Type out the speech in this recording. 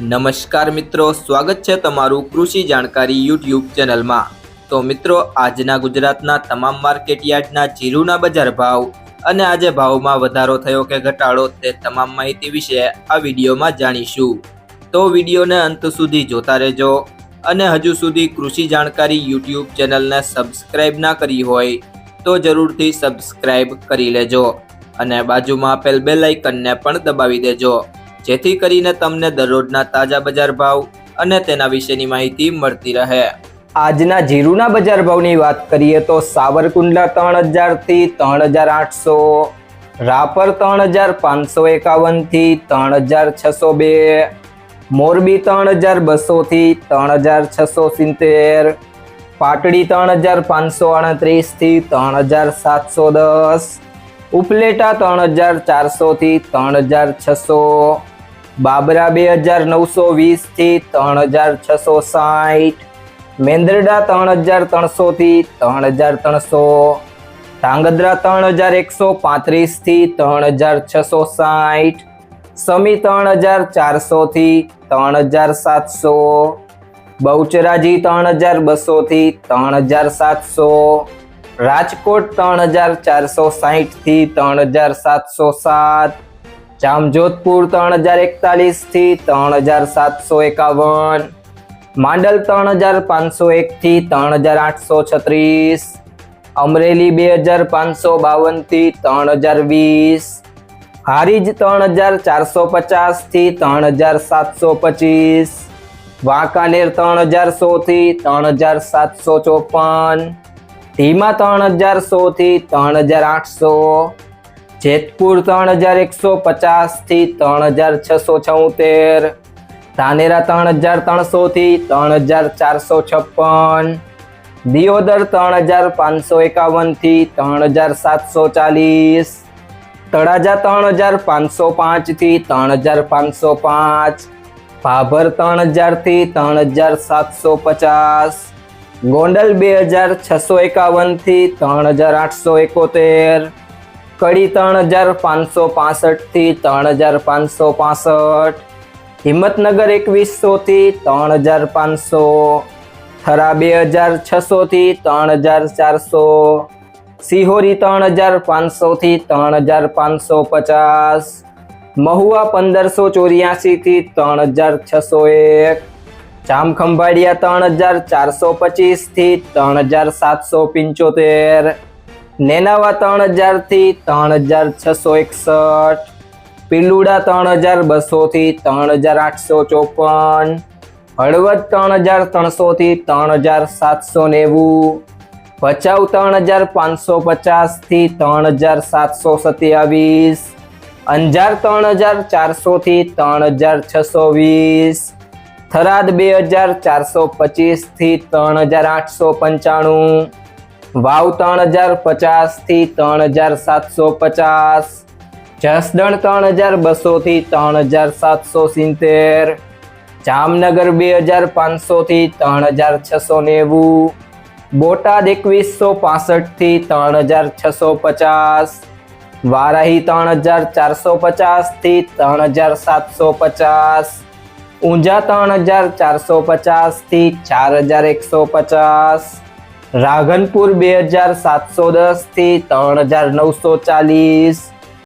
નમસ્કાર મિત્રો, સ્વાગત છે તમારું કૃષિ જાણકારી યુટ્યુબ ચેનલમાં। તો મિત્રો, આજના ગુજરાતના તમામ માર્કેટ યાર્ડના જીરુના બજાર ભાવ અને આજે ભાવમાં વધારો થયો કે ઘટાડો તે તમામ માહિતી વિશે આ વિડીયોમાં જાણીશું। તો વિડીયોને અંત સુધી જોતા રહેજો અને હજુ સુધી કૃષિ જાણકારી યુટ્યુબ ચેનલને સબસ્ક્રાઇબ ના કરી હોય તો જરૂરથી સબસ્ક્રાઇબ કરી લેજો અને બાજુમાં આપેલ બેલ આઇકનને પણ દબાવી દેજો, જેથી કરીને તમને દરરોજના તાજા બજાર ભાવ અને તેના વિશેની માહિતી મળતી રહે। આજના જીરુના બજાર ભાવની વાત કરીએ તો સાવરકુંડલા 3000 થી 3800, રાપર 3551 થી 3602, મોરબી 3200 થી 3670, પાટડી 3538 થી 3710, ઉપલેટા 3400 થી 3600, બાબરા 2920 થી 3660, મેંદરડા 3300 થી 3300, ધાંગધ્રા 3135 થી 3660, સમી 3400 થી 3700, બહુચરાજી 3200 થી 3700, રાજકોટ 3460 થી 3707, જામજોધપુર 3041 થી 3751, માંડલ 3501 થી 3836, અમરેલી 2552 થી 3020, હારીજ 3450 થી 3725, વાંકાનેર 3100 થી 3754, ધીમા 3100 થી 3800, જેતપુર 3150 થી 3676, ધાનેરા 3300 થી 3456, દિયોદર 3551 થી 3740, તળાજા 3505 થી 3505, ભાભર 3000 થી 3750, ગોંડલ 2651 થી 3871, કડી 3565 થી 3565, હિંમતનગર 2100 થી 3500, થરા 2600 થી 3400, સિહોરી 3500 થી 3550, મહુવા 1584 થી 3601, જામખંભાળિયા 3425 થી 3775, નેનાવા 3000 થી 3661, પિલુડા 3200 થી 3854, હળવદ 3300 થી 3790, ભચાઉ 3550 થી 3727, અંજાર 3400 થી 3620, થરાદ 2425 થી 3895, વાવ 3050 થી 3750, જસદણ 3200 થી 3770, જામનગર 2500 થી 3690, બોટાદ 2165 થી 3650, વારાહી 3450 થી 3750, ઊંઝા 3450 થી 4150, રાધનપુર 2710 થી 3940,